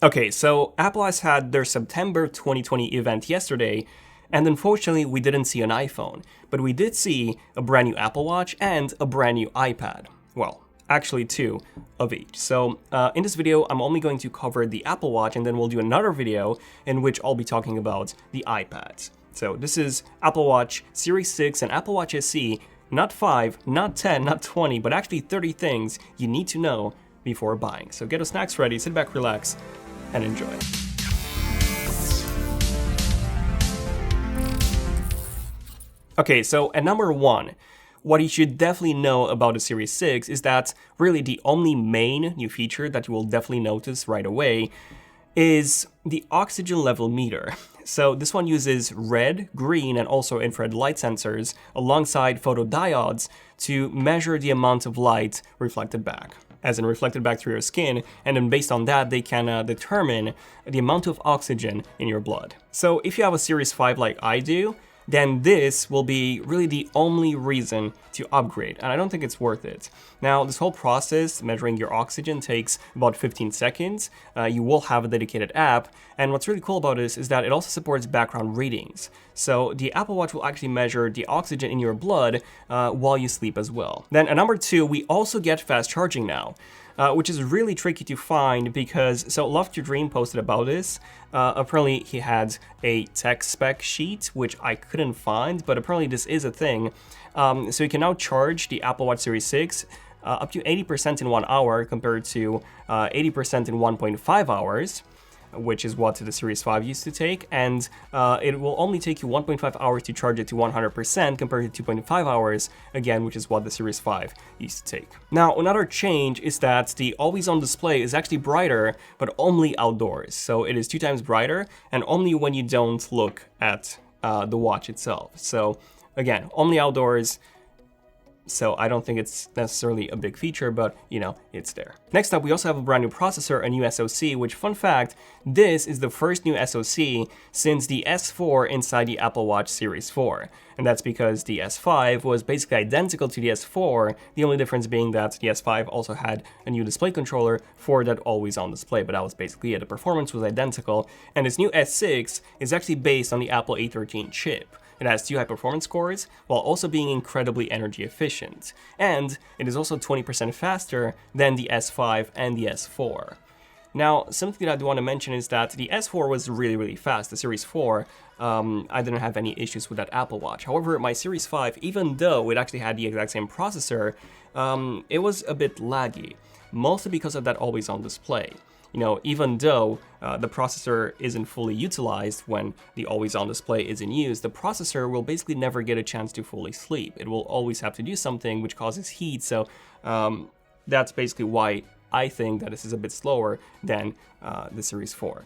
Okay, so Apple has had their September 2020 event yesterday, and unfortunately we didn't see an iPhone, but we did see a brand new Apple Watch and a brand new iPad. Well, actually two of each. So in this video, I'm only going to cover the Apple Watch, and then we'll do another video in which I'll be talking about the iPads. So this is Apple Watch Series 6 and Apple Watch SE, not 5, not 10, not 20, but actually 30 things you need to know before buying. So get your snacks ready, sit back, relax, and enjoy. Okay, so at number one, what you should definitely know about the Series 6 is that really the only main new feature that you will definitely notice right away is the oxygen level meter. So this one uses red, green, and also infrared light sensors alongside photodiodes to measure the amount of light reflected back, as in reflected back through your skin, and then based on that they can determine the amount of oxygen in your blood. So if you have a Series 5 like I do, then this will be really the only reason to upgrade, and I don't think it's worth it. Now, this whole process, measuring your oxygen, takes about 15 seconds. You will have a dedicated app, and what's really cool about this is that it also supports background readings. So the Apple Watch will actually measure the oxygen in your blood while you sleep as well. Then at number two, we also get fast charging now. Which is really tricky to find because, so Love to Dream posted about this. Apparently he had a tech spec sheet, which I couldn't find, but apparently this is a thing. So you can now charge the Apple Watch Series 6 up to 80% in 1 hour compared to 80% in 1.5 hours. Which is what the Series 5 used to take, and it will only take you 1.5 hours to charge it to 100% compared to 2.5 hours, again, which is what the Series 5 used to take. Now, another change is that the always-on display is actually brighter, but only outdoors. So it is 2 times brighter, and only when you don't look at the watch itself. So again, only outdoors. So I don't think it's necessarily a big feature, but you know, it's there. Next up, we also have a brand new processor, a new SoC, which, fun fact, this is the first new SoC since the S4 inside the Apple Watch Series 4. And that's because the S5 was basically identical to the S4, the only difference being that the S5 also had a new display controller for that always-on display, but that was basically it. The performance was identical, and this new S6 is actually based on the Apple A13 chip. It has 2 high-performance cores, while also being incredibly energy efficient. And it is also 20% faster than the S5 and the S4. Now, something that I do want to mention is that the S4 was really fast. The Series 4, I didn't have any issues with that Apple Watch. However, my Series 5, even though it actually had the exact same processor, it was a bit laggy, mostly because of that always-on display. You know, even though the processor isn't fully utilized when the always-on display is in use, the processor will basically never get a chance to fully sleep. It will always have to do something which causes heat, so that's basically why I think that this is a bit slower than the Series 4.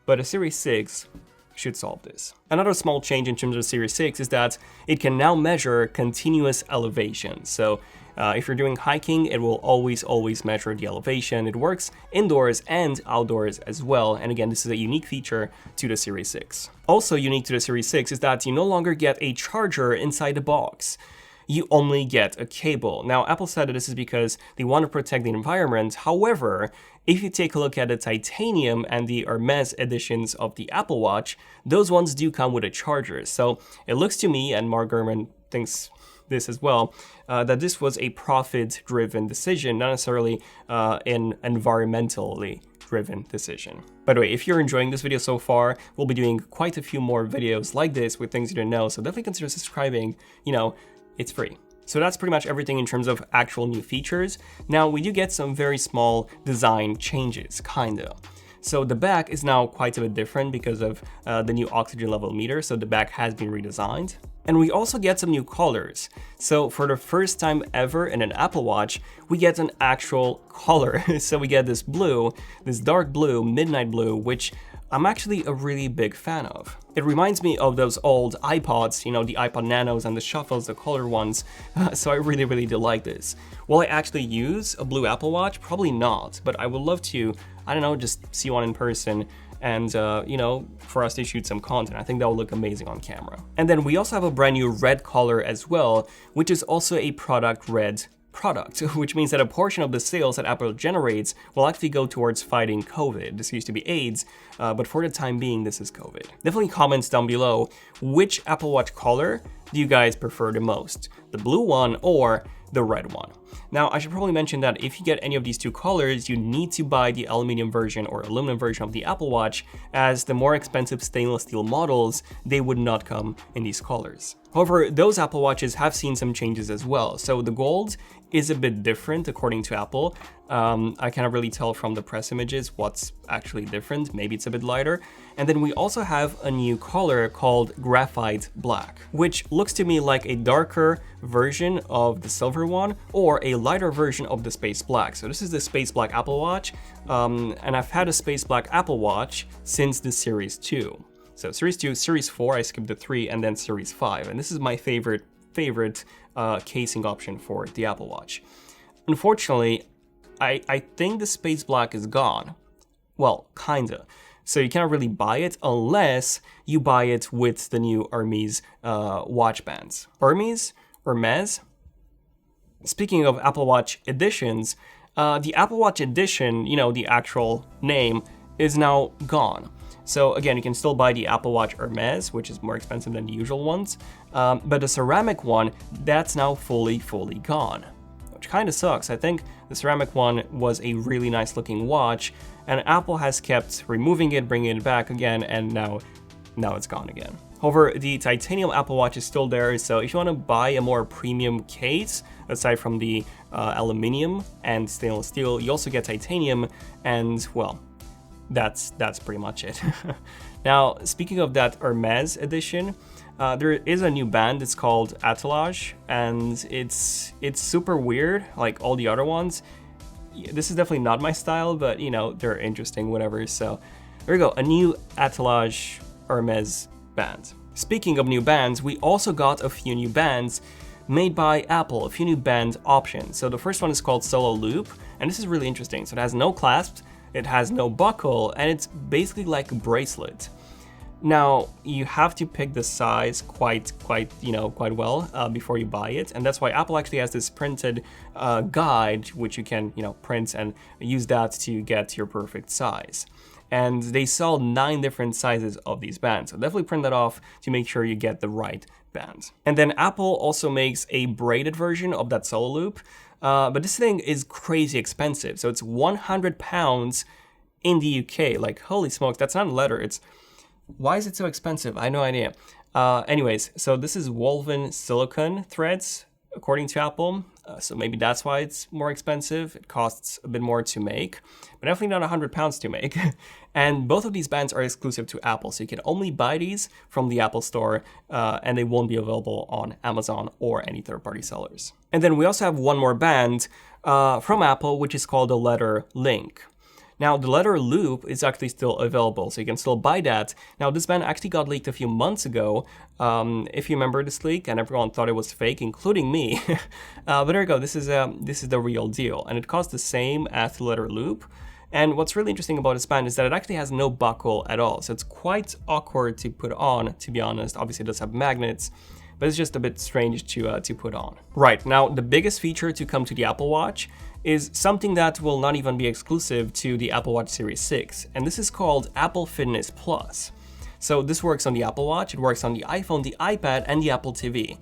But a Series 6 should solve this. Another small change in terms of Series 6 is that it can now measure continuous elevation. So if you're doing hiking, it will always measure the elevation. It works indoors and outdoors as well. And again, this is a unique feature to the Series 6. Also unique to the Series 6 is that you no longer get a charger inside the box. You only get a cable. Now, Apple said that this is because they want to protect the environment. However, if you take a look at the titanium and the Hermes editions of the Apple Watch, those ones do come with a charger. So it looks to me, and Mark Gurman thinks this as well, that this was a profit-driven decision, not necessarily an environmentally driven decision. By the way, if you're enjoying this video so far, we'll be doing quite a few more videos like this with things you didn't know, so definitely consider subscribing. You know, it's free. So that's pretty much everything in terms of actual new features. Now, we do get some very small design changes, kinda. So the back is now quite a bit different because of the new oxygen level meter, so the back has been redesigned. And we also get some new colors. So for the first time ever in an Apple Watch, we get an actual color. So we get this blue, this dark blue, midnight blue, which I'm actually a really big fan of. It reminds me of those old iPods, you know, the iPod Nanos and the Shuffles, the color ones, so I really do like this. Will I actually use a blue Apple Watch? Probably not, but I would love to, I don't know, just see one in person and, you know, for us to shoot some content. I think that will look amazing on camera. And then we also have a brand new red color as well, which is also a product red product, which means that a portion of the sales that Apple generates will actually go towards fighting COVID. This used to be AIDS, but for the time being, this is COVID. Definitely comments down below, which Apple Watch color do you guys prefer the most? The blue one or the red one? Now, I should probably mention that if you get any of these two colors, you need to buy the aluminum version or aluminum version of the Apple Watch, as the more expensive stainless steel models, they would not come in these colors. However, those Apple Watches have seen some changes as well. So the gold is a bit different according to Apple. I cannot really tell from the press images what's actually different. Maybe it's a bit lighter. And then we also have a new color called graphite black, which looks to me like a darker version of the silver one or a lighter version of the space black. So this is the space black Apple Watch. And I've had a space black Apple Watch since the Series 2. So Series 2, Series 4, I skipped the 3, and then Series 5. And this is my favorite casing option for the Apple Watch. Unfortunately, I think the space black is gone. Well, kinda. So you cannot really buy it unless you buy it with the new Hermes watch bands. Hermes? Speaking of Apple Watch editions, the Apple Watch edition, you know, the actual name, is now gone. So again, you can still buy the Apple Watch Hermes, which is more expensive than the usual ones, but the ceramic one, that's now fully gone, which kind of sucks. I think the ceramic one was a really nice looking watch, and Apple has kept removing it, bringing it back again, and now it's gone again. However, the titanium Apple Watch is still there, so if you want to buy a more premium case, aside from the aluminum and stainless steel, you also get titanium, and well, that's pretty much it. Now, speaking of that Hermes edition, there is a new band. It's called Attelage, and it's super weird, like all the other ones. This is definitely not my style, but you know, they're interesting, whatever. So there we go, a new Attelage Hermes band. Speaking of new bands, we also got a few new bands made by Apple, a few new band options. So the first one is called Solo Loop, and this is really interesting. So it has no clasps, it has no buckle, and it's basically like a bracelet. Now, you have to pick the size quite well before you buy it, and that's why Apple actually has this printed guide, which you can, print and use that to get your perfect size. And they sell 9 different sizes of these bands, so definitely print that off to make sure you get the right band. And then Apple also makes a braided version of that Solo Loop, but this thing is crazy expensive. So it's £100 in the UK. Like, holy smokes, that's not leather. Why is it so expensive? I have no idea. Anyways, so this is woven silicone threads, according to Apple. So maybe that's why it's more expensive. It costs a bit more to make, but definitely not £100 to make. And both of these bands are exclusive to Apple, so you can only buy these from the Apple Store, and they won't be available on Amazon or any third-party sellers. And then we also have one more band from Apple, which is called the Leather Link. Now, the Leather Loop is actually still available, so you can still buy that. Now, this band actually got leaked a few months ago, if you remember this leak, and everyone thought it was fake, including me. But there you go, this is the real deal, and it costs the same as the Leather Loop. And what's really interesting about this band is that it actually has no buckle at all, so it's quite awkward to put on, to be honest. Obviously, it does have magnets, but it's just a bit strange to put on. Right, now, the biggest feature to come to the Apple Watch is something that will not even be exclusive to the Apple Watch Series 6, and this is called Apple Fitness Plus. So this works on the Apple Watch, it works on the iPhone, the iPad, and the Apple TV.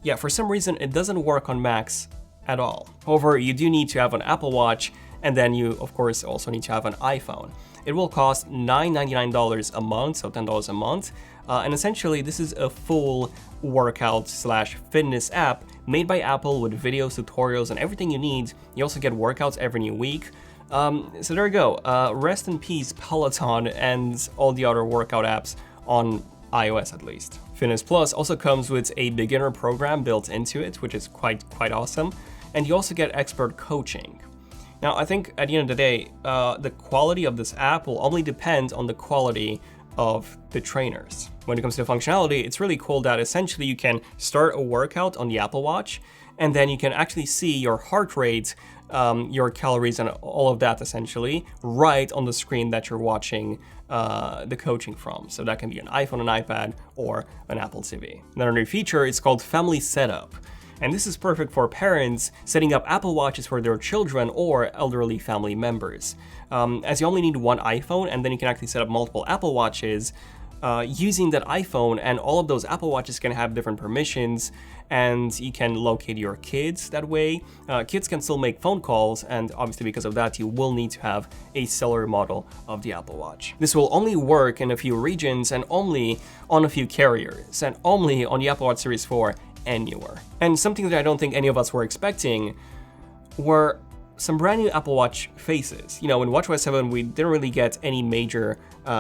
Yeah, for some reason, it doesn't work on Macs at all. However, you do need to have an Apple Watch, and then you, of course, also need to have an iPhone. It will cost $9.99 a month, so $10 a month, and essentially this is a full workout/fitness app made by Apple with videos, tutorials, and everything you need. You also get workouts every new week. So there you go. Rest in peace, Peloton and all the other workout apps on iOS at least. Fitness Plus also comes with a beginner program built into it, which is quite awesome. And you also get expert coaching. Now, I think at the end of the day, the quality of this app will only depend on the quality of the trainers. When it comes to the functionality, it's really cool that essentially you can start a workout on the Apple Watch, and then you can actually see your heart rate, your calories, and all of that essentially right on the screen that you're watching the coaching from. So that can be an iPhone, an iPad, or an Apple TV. Another new feature is called Family Setup. And this is perfect for parents setting up Apple Watches for their children or elderly family members. As you only need one iPhone, and then you can actually set up multiple Apple Watches using that iPhone, and all of those Apple Watches can have different permissions, and you can locate your kids that way. Kids can still make phone calls, and obviously because of that, you will need to have a cellular model of the Apple Watch. This will only work in a few regions and only on a few carriers, and only on the Apple Watch Series 4 and newer. And something that I don't think any of us were expecting were some brand new Apple Watch faces. You know, in WatchOS 7, we didn't really get any major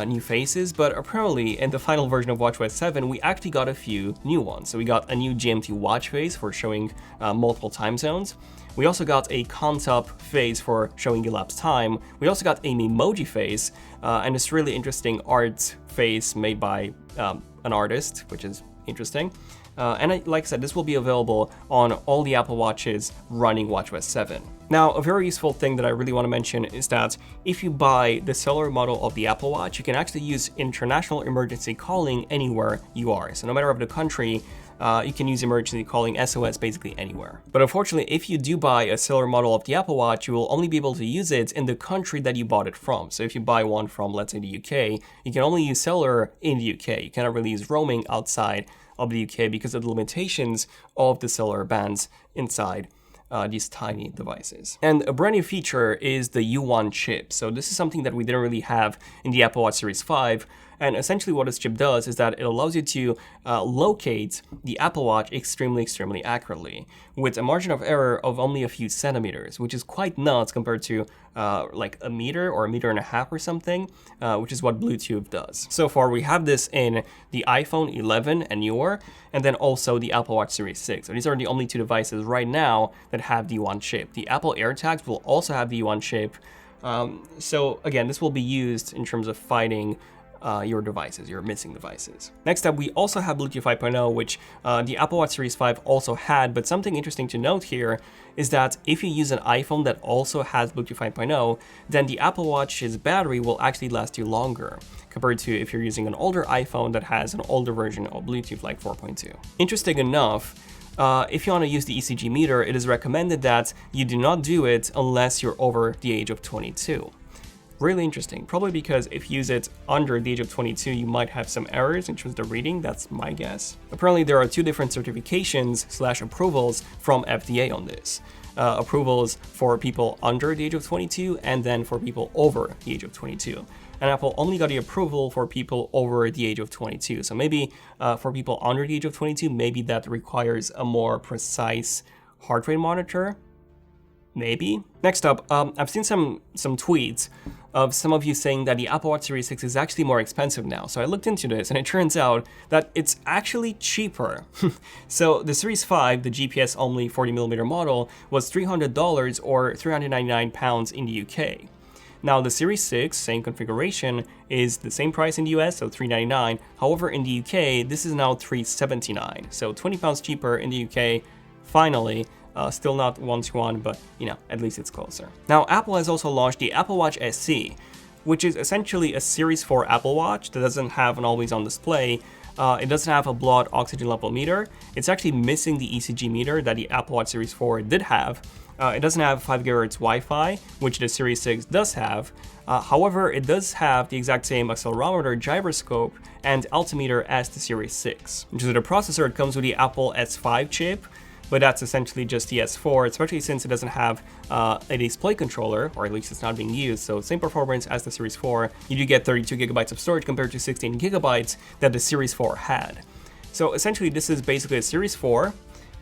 new faces, but apparently in the final version of WatchOS 7, we actually got a few new ones. So we got a new GMT watch face for showing multiple time zones. We also got a Contop face for showing elapsed time. We also got a Memoji face, and this really interesting art face made by an artist, which is interesting. Like I said, this will be available on all the Apple Watches running WatchOS 7. Now, a very useful thing that I really want to mention is that if you buy the cellular model of the Apple Watch, you can actually use international emergency calling anywhere you are. So no matter of the country, you can use emergency calling SOS basically anywhere. But unfortunately, if you do buy a cellular model of the Apple Watch, you will only be able to use it in the country that you bought it from. So if you buy one from, let's say, the UK, you can only use cellular in the UK. You cannot really use roaming outside of the UK because of the limitations of the cellular bands inside these tiny devices. And a brand new feature is the U1 chip. So this is something that we didn't really have in the Apple Watch Series 5. And essentially what this chip does is that it allows you to locate the Apple Watch extremely accurately with a margin of error of only a few centimeters, which is quite nuts compared to like a meter or a meter and a half or something, which is what Bluetooth does. So far we have this in the iPhone 11 and newer, and then also the Apple Watch Series 6. So these are the only two devices right now that have the U1 chip. The Apple AirTags will also have the U1 chip. So again, this will be used in terms of finding your devices, your missing devices. Next up, we also have Bluetooth 5.0, which the Apple Watch Series 5 also had, but something interesting to note here is that if you use an iPhone that also has Bluetooth 5.0, then the Apple Watch's battery will actually last you longer, compared to if you're using an older iPhone that has an older version of Bluetooth like 4.2. Interesting enough, if you want to use the ECG meter, it is recommended that you do not do it unless you're over the age of 22. Really interesting, probably because if you use it under the age of 22, you might have some errors in terms of the reading, that's my guess. Apparently there are two different certifications / approvals from FDA on this. Approvals for people under the age of 22 and then for people over the age of 22. And Apple only got the approval for people over the age of 22. So maybe for people under the age of 22, maybe that requires a more precise heart rate monitor. Maybe. Next up, I've seen some tweets of some of you saying that the Apple Watch Series 6 is actually more expensive now. So I looked into this and it turns out that it's actually cheaper. So the Series 5, the GPS only 40mm model, was $300 or £399 in the UK. Now the Series 6, same configuration, is the same price in the US, so $399. However, in the UK, this is now $379. So £20 cheaper in the UK, finally. Still not 1-to-1, but you know, at least it's closer. Now, Apple has also launched the Apple Watch SE, which is essentially a Series 4 Apple Watch that doesn't have an always-on display. It doesn't have a blood oxygen level meter. It's actually missing the ECG meter that the Apple Watch Series 4 did have. It doesn't have 5 GHz Wi-Fi, which the Series 6 does have. However, it does have the exact same accelerometer, gyroscope, and altimeter as the Series 6. In terms of the processor, it comes with the Apple S5 chip, but that's essentially just the S4, especially since it doesn't have a display controller, or at least it's not being used, so same performance as the Series 4. You do get 32 GB of storage compared to 16 GB that the Series 4 had. So essentially this is basically a Series 4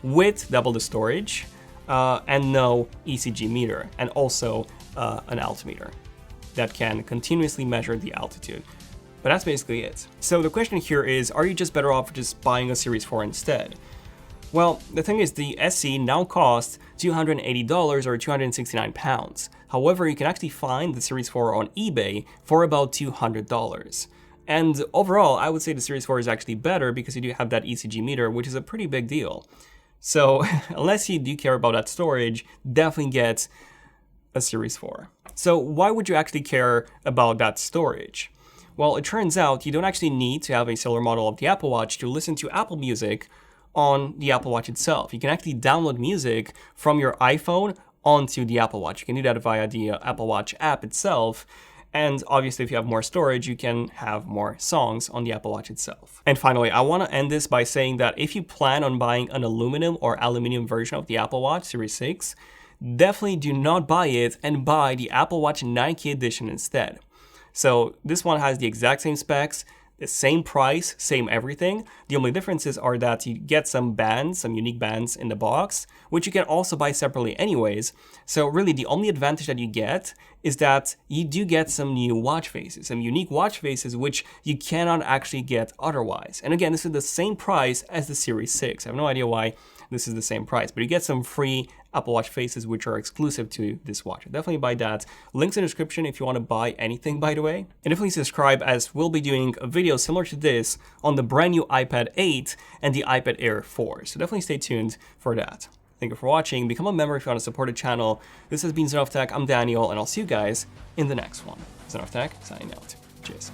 with double the storage and no ECG meter, and also an altimeter that can continuously measure the altitude. But that's basically it. So the question here is, are you just better off just buying a Series 4 instead? Well, the thing is, the SE now costs $280 or £269. However, you can actually find the Series 4 on eBay for about $200. And overall, I would say the Series 4 is actually better because you do have that ECG meter, which is a pretty big deal. So unless you do care about that storage, definitely get a Series 4. So why would you actually care about that storage? Well, it turns out you don't actually need to have a cellular model of the Apple Watch to listen to Apple Music on the Apple Watch itself. You can actually download music from your iPhone onto the Apple Watch. You can do that via the Apple Watch app itself. And obviously, if you have more storage, you can have more songs on the Apple Watch itself. And finally, I want to end this by saying that if you plan on buying an aluminum or aluminium version of the Apple Watch Series 6, definitely do not buy it and buy the Apple Watch Nike Edition instead. So this one has the exact same specs, the same price, same everything. The only differences are that you get some bands, some unique bands in the box, which you can also buy separately anyways. So really the only advantage that you get is that you do get some new watch faces, some unique watch faces, which you cannot actually get otherwise. And again, this is the same price as the Series 6. I have no idea why this is the same price, but you get some free Apple Watch faces which are exclusive to this watch. Definitely buy that. Links in the description if you want to buy anything, by the way. And definitely subscribe, as we'll be doing a video similar to this on the brand new iPad 8 and the iPad Air 4. So definitely stay tuned for that. Thank you for watching. Become a member if you want to support the channel. This has been Zen of Tech. I'm Daniel, and I'll see you guys in the next one. Zen of Tech, signing out. Cheers.